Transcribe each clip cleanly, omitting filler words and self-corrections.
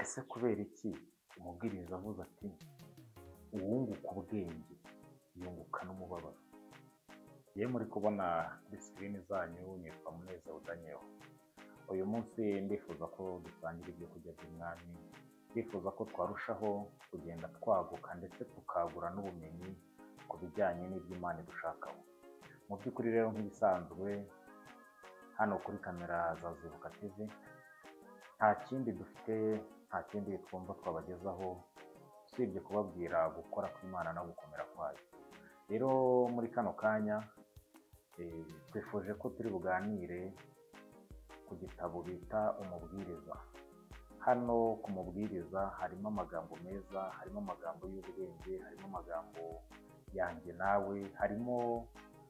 Ese kubera iki umubwiriza avuze ati uwunguka ubwenge yunguka n'umubabaro? Yewe muri kubona kuri sikirini zanyu nitwa Munezero Daniel. Uyu munsi ndifuza ko dusangira ibyo kurya by'umwami, ndifuza ko twarushaho kugenda twaguka ndetse tukagura n'ubumenyi ku bijyanye n'iby'Imana dushakaho. Mu by'ukuri rero nk'ibisanzwe hano kuri kamera za Zibuka TV nta kindi dufite, nta kindi twumva twabagezaho usibye kubabwira gukora kw'Imana no gukomera kwayo. Rero muri kano kanya twifuje ko turi buganire ku gitabo bita Umubwiriza. Hano ku Mubwiriza harimo amagambo meza, harimo amagambo y'ubwenge, harimo amagambo yanjye nawe,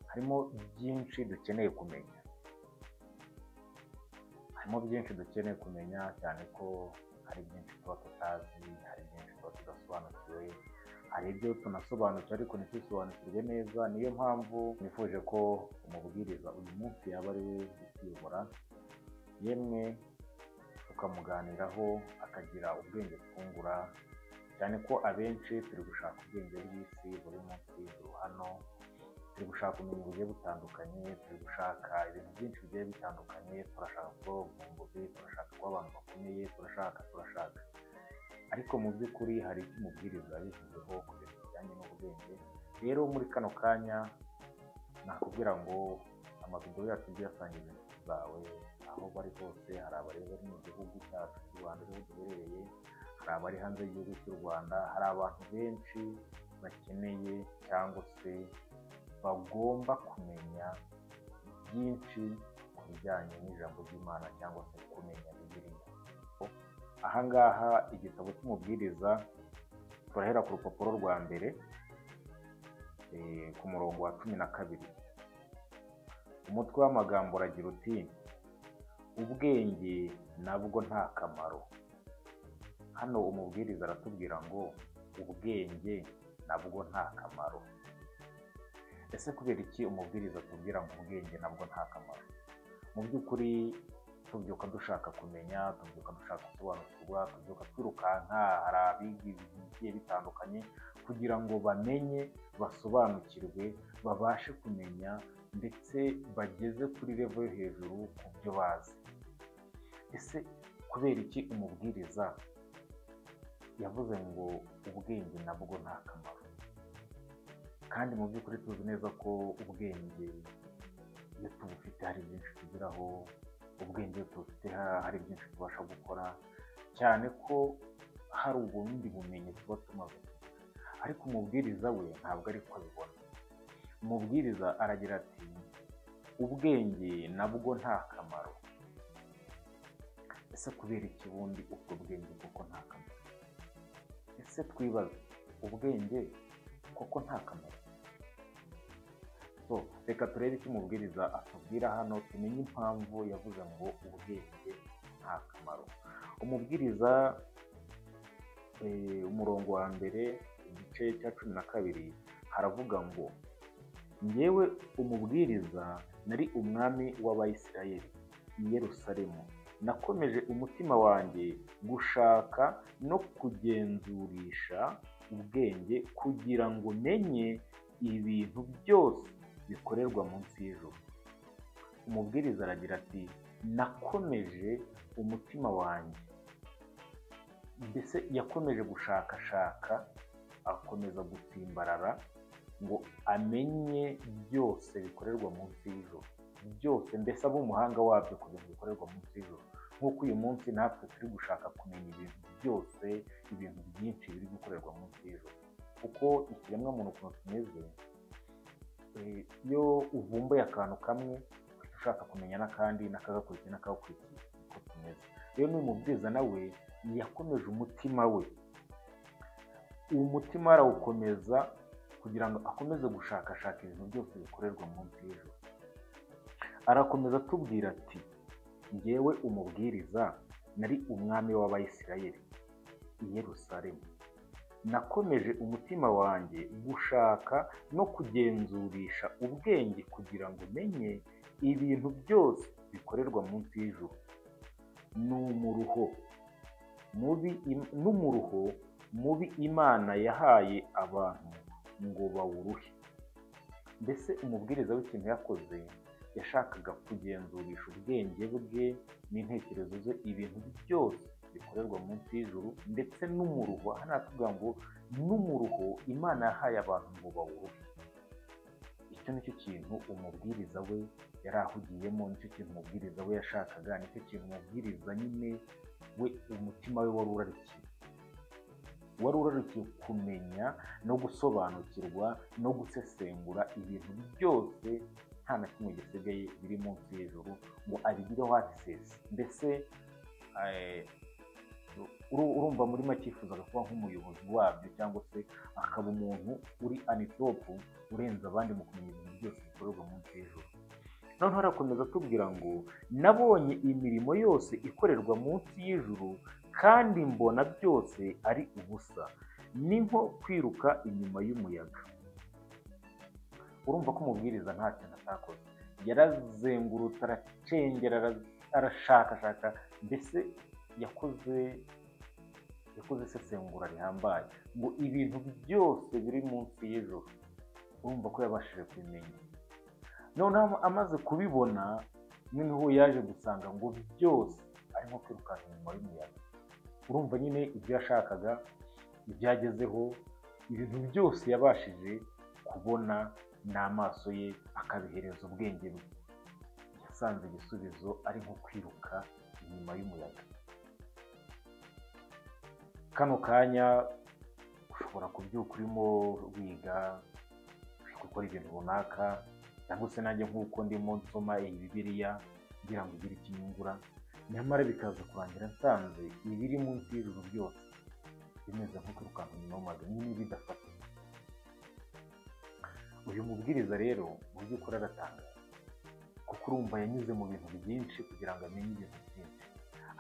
harimo byinshi dukeneye kumenya. Harimo byinshi dukeneye kumenya cyane ko hari byinshi tuba tutazi, hari byinshi tuba tudasobanukiwe, hari ibyo tunasobanukiwe ariko ntitubisobanukirwe neza. Niyo mpamvu nifuje ko umubwiriza uyu munsi yaba ari we utuyobora, yemwe tukamuganiraho akagira ubwenge twungura, cyane ko abenshi turi gushaka ubwenge bw'isi buri munsi hano, turi gushaka ubumenyi bugiye butandukanye, turi gushaka ibintu byinshi bigiye bitandukanye, turashaka kuba abavumbuzi, turashaka kuba abantu bakomeye, turashaka ariko mu by'ukuri hari icyo umubwiriza yabivuzeho ku bintu bijyanye n'ubwenge. Rero muri kano kanya nakubwira ngo amavidewo yacu ujye uyasangiza inshuti zawe aho bari hose. Hari abari bari mu gihugu cyacu cy'u Rwanda ariho duherereye, hari abari hanze y'igihugu cy'u Rwanda, hari abantu benshi bakeneye cyangwa se bagomba kumenya byinshi ku bijyanye n'ijambo ry'Imana cyangwa se kumenya Bibiliya. Ahangaha igitabo cy'Umubwiriza turahera ku rupapuro rwa mbere ku murongo wa 12. Umutwe w'amagambo uragira uti ubwenge nabwo nta kamaro. Hano umubwiriza aratubwira ngo ubwenge nabwo nta kamaro. Ese kubera iki umubwiriza atubwira ngo ubwenge nabwo nta kamaro? Mu by'ukuri tubyuka dushaka kumenya, tubyuka dushaka gusobanukirwa, tubyuka twirukanka, hari abiga ibintu bigiye bitandukanye kugira ngo bamenye, basobanukirwe, babashe kumenya ndetse bageze kuri level yo hejuru ku byo bazi. Ese kubera iki umubwiriza yavuze ngo ubwenge nabwo nta kamaro? Kandi mu by'ukuri tuzi neza ko ubwenge iyo tubufite hari byinshi tugeraho, ubwenge iyo tubufite hari byinshi tubasha gukora, cyane ko hari ubundi bumenyi tuba tumaze kugira. Ariko umubwiriza we ntabwo ari ko abibona. Umubwiriza aragira ati ubwenge nabwo nta kamaro. Ese kubera iki bundi ubwo bwenge koko nta kamaro? Ese twibaze, ubwenge koko nta kamaro? Reka turebe icyo umubwiriza atubwira hano, tumenye impamvu yavuze ngo ubwenge nta kamaro. Umubwiriza umurongo wa mbere igice cya 12 haravuga ngo njyewe umubwiriza nari umwami w'Abayisirayeli i Yerusalemu, nakomeje umutima wanjye gushaka no kugenzurisha ubwenge kugira ngo menye ibintu byose bikorerwa munsi y'ijuru. Umubwiriza aragira ati nakomeje umutima wanjye, mbese yakomeje gushakashaka, akomeza gutsimbarara ngo amenye byose bikorerwa munsi y'ijuru, byose, mbese abe umuhanga wabyo ku bintu bikorerwa munsi y'ijuru. Nk'uko uyu munsi natwe turi gushaka kumenya ibintu byose, ibintu byinshi biri gukorerwa munsi y'ijuru, kuko ikiremwa muntu ukuntu tumeze, iyo uvumbuye akantu kamwe uhita ushaka kumenya n'akandi, n'akagakurikiye n'akagakurikiye, uko tumeze. Rero n'uyu mubwiriza nawe yakomeje umutima we, uwo mutima arawukomeza kugira ngo akomeze gushakashaka ibintu byose bikorerwa munsi y'ijuru. Arakomeza atubwira ati njyewe umubwiriza nari umwami w'Abayisirayeli i Yerusalemu, nakomeje umutima wanjye gushaka no kugenzurisha ubwenge kugira ngo menye ibintu byose bikorerwa munsi y'ijuru. Ni umuruho n'umuruho mubi Imana yahaye abantu ngo bawuruhe. Mbese umubwiriza w'ikintu yakoze yashakaga kugenzurisha ubwenge bwe n'intekerezo ze ibintu byose bikorerwa munsi y'ijuru, ndetse n'umuruho. Hano haratubwira ngo n'umuruho Imana yahaye abantu ngo bawuruhe. Icyo nicyo kintu umubwiriza we yari ahugiyemo, nicyo kintu umubwiriza we yashakaga, nicyo kintu umubwiriza nyine we umutima we wari urarikiye kumenya no gusobanukirwa no gusesengura ibintu byose nta na kimwe gisigaye biri munsi y'ijuru ngo abigireho access. Mbese urumva muri make yifuzaga kuba nk'umuyobozi wabyo, cyangwa se akaba umuntu uri anitopu urenze abandi mu kumenya ibintu byose bikorerwa munsi y'ijuru. Noneho arakomeza atubwira ngo nabonye imirimo yose ikorerwa munsi y'ijuru kandi mbona byose ari ubusa, ni nko kwiruka inyuma y'umuyaga. Urumva ko umubwiriza nta kintu atakoze, yarazengurutse, aracengera, arashakashaka, mbese yakoze isesengura rihambaye ngo ibintu byose biri munsi y'ijuru. Urumva ko yabashije kubimenya. Noneho amaze kubibona, noneho yaje gusanga ngo byose ari nko kwirukanka inyuma y'umuyaga. Urumva nyine ibyo yashakaga, ibyagezeho, ibintu byose yabashije kubona n'amaso ye akabihereza ubwenge bwe, yasanze igisubizo ari nko kwiruka inyuma y'umuyaga. Kano kanya ushobora kubyuka urimo wiga, gukora ibintu runaka, cyangwa se nanjye nk'uko ndimo nsoma iyi Bibiliya kugira ngo igire ikinyungura, nyamara bikaza kurangira nsanze ibiri munsi y'ijuru byose bimeze nko kwirukanka inyuma y'umuyaga, nyine bidafatika. Uyu mubwiriza rero mu by'ukuri aratangaza, kuko urumva yanyuze mu bintu byinshi kugira ngo amenye ibintu byinshi,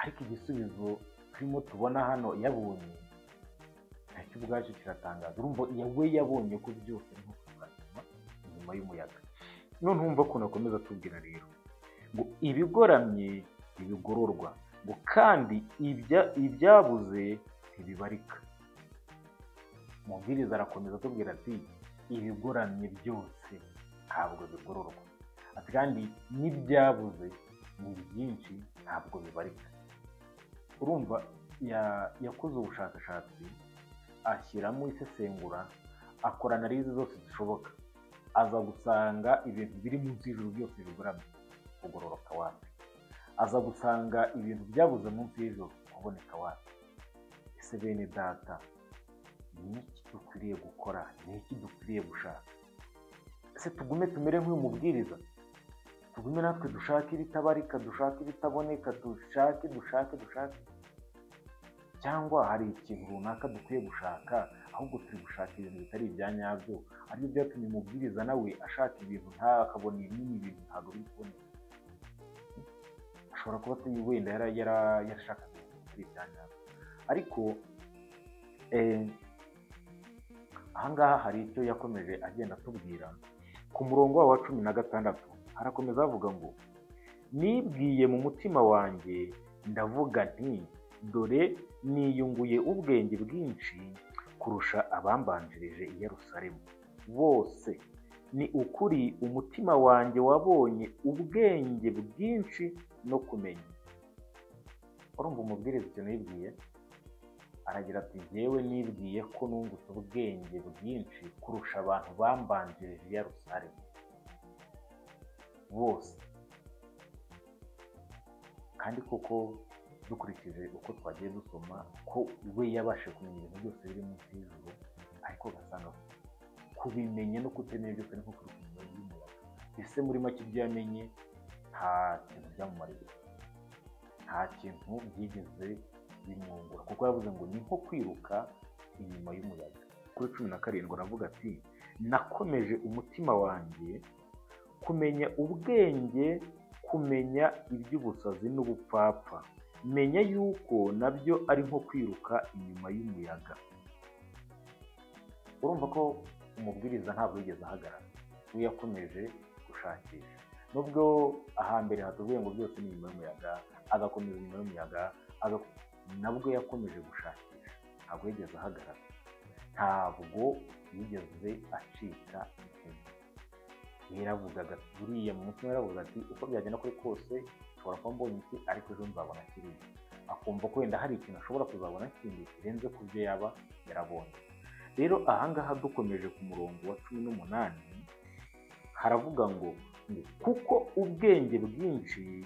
ariko igisubizo turimo tubona hano yabonye nacyo ubwacyo kiratangaza. Urumva we yabonye ko byose ari nko kwirukanka inyuma y'umuyaga. None umva ukuntu akomeza atubwira rero ngo ibigoramye ntibigororwa, ngo kandi ibyabuze ntibibarika. Umubwiriza arakomeza atubwira ati ibigoramye byose ntabwo bigororwa, ati kandi n'ibyabuze ni byinshi ntabwo bibarika. Urumva yakoze ubushakashatsi, ashyiramo isesengura, akora analize zose zishoboka, aza gusanga ibintu biri munsi y'ijuru byose bigoramye, kugororoka wapi. Aza gusanga ibintu byabuze munsi y'ijuru, kuboneka wapi. Ese bene data, ni iki dukwiriye gukora? Ni iki dukwiriye gushaka? Ese tugume tumere nk'uyu mubwiriza? Tugume natwe dushake ibitabarika, dushake ibitaboneka, dushake? Cyangwa hari ikintu runaka dukwiye gushaka, ahubwo turi gushaka ibintu bitari ibya nyabyo? Aribyo byatumye umubwiriza nawe ashaka ibintu ntakabona ibintu ntabwo biri kuboneka. Ashobora kuba wenda yarashaka ibintu bitari ibya nyabyo. Ariko ahangaha hari icyo yakomeje agenda atubwira ku murongo wa 16. Harakomeza avuga ngo nibwiye mu mutima wanjye ndavuga nti dore niyunguye ubwenge bwinshi kurusha abambanjirije i Yerusalemu bose. Ni ukuri umutima wanjye wabonye ubwenge bwinshi no kumenya. Urumva umubwiriza ikintu yibwiye? Aragira ati jyewe nibwiye ko nungutse ubwenge bwinshi kurusha abantu bambanjirije i Yerusalemu bose. Kandi koko dukurikije uko twagiye dusoma ko we yabashije kumenya ibintu byose biri munsi y'ijuru, ariko ugasanga kubimenya no kutemenya byose ni nko kuri inyuma y'umuyaga. Ese muri make ibyo yamenye nta kintu byamumariye, nta kintu byigeze bimwungura, kuko yavuze ngo ni nko kwiruka inyuma y'umuyaga. Kuri 17 aravuga ati nakomeje umutima wanjye kumenya ubwenge, kumenya iby'ubusazi n'ubupfapfa, menya yuko nabyo ari nko kwiruka inyuma y'umuyaga. Urumva ko umubwiriza ntabwo yigeze ahagarara, we yakomeje gushakisha. Nubwo ahambere hatubwiye ngo byose ni inyuma y'umuyaga, agakomeza inyuma y'umuyaga, nabwo yakomeje gushakisha, ntabwo yigeze ahagarara, ntabwo yigeze acika intege. Yaravugaga buriya mu mutima, yaravuga ati uko byagenda kuri kose nshobora kuba mbonye iki, ariko ejo nzabona kiriya. Akumva ko wenda hari ikintu ashobora kuzabona kindi kirenze ku byo yaba yarabonye. Rero ahangaha dukomeje ku murongo wa 18 haravuga ngo kuko ubwenge bwinshi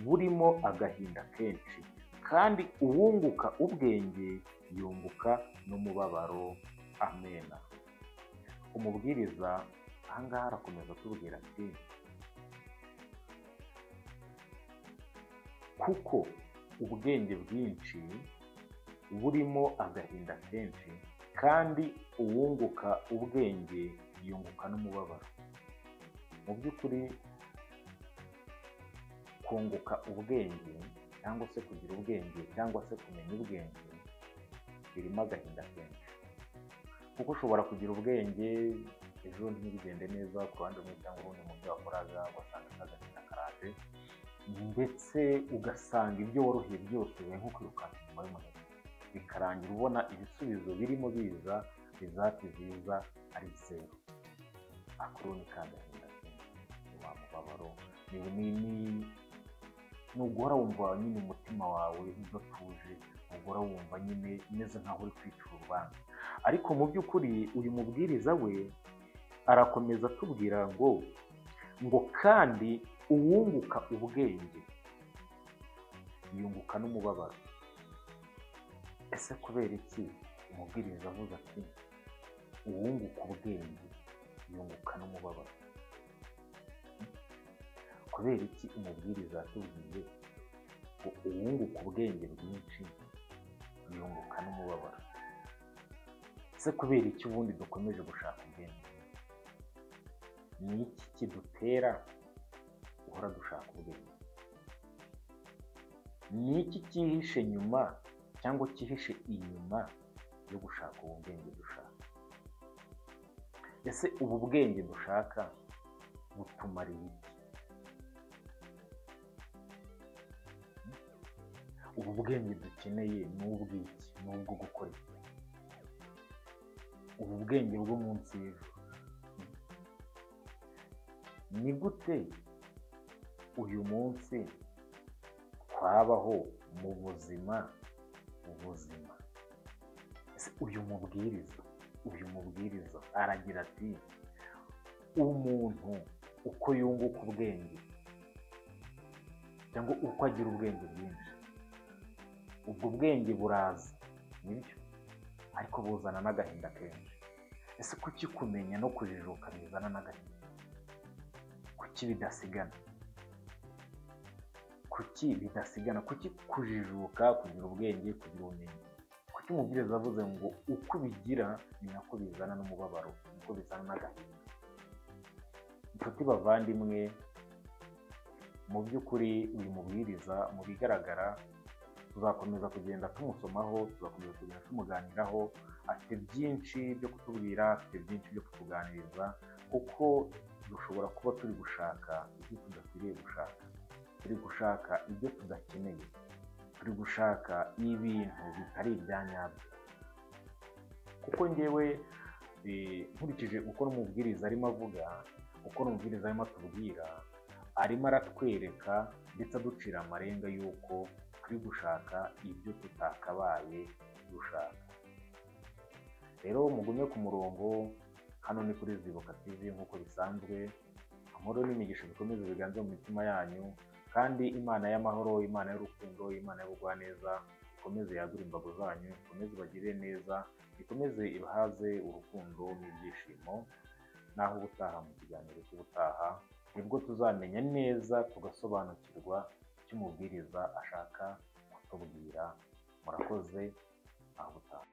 burimo agahinda kenshi, kandi uwunguka ubwenge yunguka n'umubabaro. Amena. Umubwiriza ahangaha arakomeza atubwira ati kuko ubwenge bwinshi burimo agahinda kenshi, kandi uwunguka ubwenge yunguka n'umubabaro. Mu by'ukuri kunguka ubwenge cyangwa se kugira ubwenge cyangwa se kumenya ubwenge birimo agahinda kenshi, kuko ushobora kugira ubwenge ejo ntibigende neza ku ruhande rumwe cyangwa urundi mu byo wakoraga, ugasanga agahinda karaje, ndetse ugasanga ibyo waruhiye byose bibaye nko kwirukanka inyuma y'umuheto, bikarangira ubona ibisubizo birimo biza bizati ziza ari zeru. Akuru ni kagahinda kenshi, wa mubabaro ni uguhora wumva nyine umutima wawe udatuje, uguhora wumva nyine umeze nkaho uri kwicura urubanza. Ariko mu by'ukuri uyu mubwiriza we arakomeza atubwira ngo kandi uwunguka ubwenge yunguka n'umubabaro. Ese kubera iki umubwiriza avuga ati uwunguka ubwenge yunguka n'umubabaro? Kubera iki umubwiriza yatubwiye ngo uwunguka ubwenge bwinshi yunguka n'umubabaro? Ese kubera iki ubundi dukomeje gushaka ubwenge? Ni iki kidutera guhora dushaka ubwenge? Ni iki cyihishe nyuma cyangwa cyihishe inyuma yo gushaka ubu bwenge dushaka? Ese ubu bwenge dushaka butumariye iki? Ubu bwenge dukeneye ni ubw'iki? Ni ubwo gukora iki? Ubu bwenge bwo munsi y'ijuru ni gute uyu munsi twabaho mu buzima? Ese uyu mubwiriza aragira ati umuntu uko yunguka ubwenge cyangwa uko agira ubwenge bwinshi, ubwo bwenge buraza nibyo, ariko buzana n'agahinda kenshi. Ese kuki kumenya no kujijuka bizana n'agahinda? Kuki bidasigana? Kuki kujijuka, kugira ubwenge, kugira ubumenyi, kuki umubwiriza avuze ngo uko bigira ni nako bizana n'umubabaro, uko bizana n'agahinda? Inshuti bavandimwe, mu by'ukuri uyu mubwiriza mu bigaragara tuzakomeza kugenda tumusomaho, tuzakomeza kugenda tumuganiraho. Afite byinshi byo kutubwira, afite byinshi byo kutuganiriza, kuko dushobora kuba turi gushaka ibyo tudakwiriye gushaka, turi gushaka ibyo tudakeneye, turi gushaka ibintu bitari ibya nyabyo. Kuko njyewe nkurikije uko n'umubwiriza arimo avuga, uko n'umubwiriza arimo atubwira, arimo aratwereka ndetse aducira amarenga y'uko turi gushaka ibyo tutakabaye dushaka. Rero mugume ku murongo, hano ni kuri Zibuka TV nk'uko bisanzwe. Amahoro n'imigisha bikomeze biganze mu mitima yanyu, kandi Imana y'amahoro, Imana y'urukundo, Imana y'ubugwaneza ikomeze yagura imbago zanyu, ikomeze ibagirire neza, ikomeze ibahaze urukundo n'ibyishimo. Naho ubutaha mu kiganiro cy'ubutaha nibwo tuzamenya neza, tugasobanukirwa icyo umubwiriza ashaka kutubwira. Murakoze, naho ubutaha.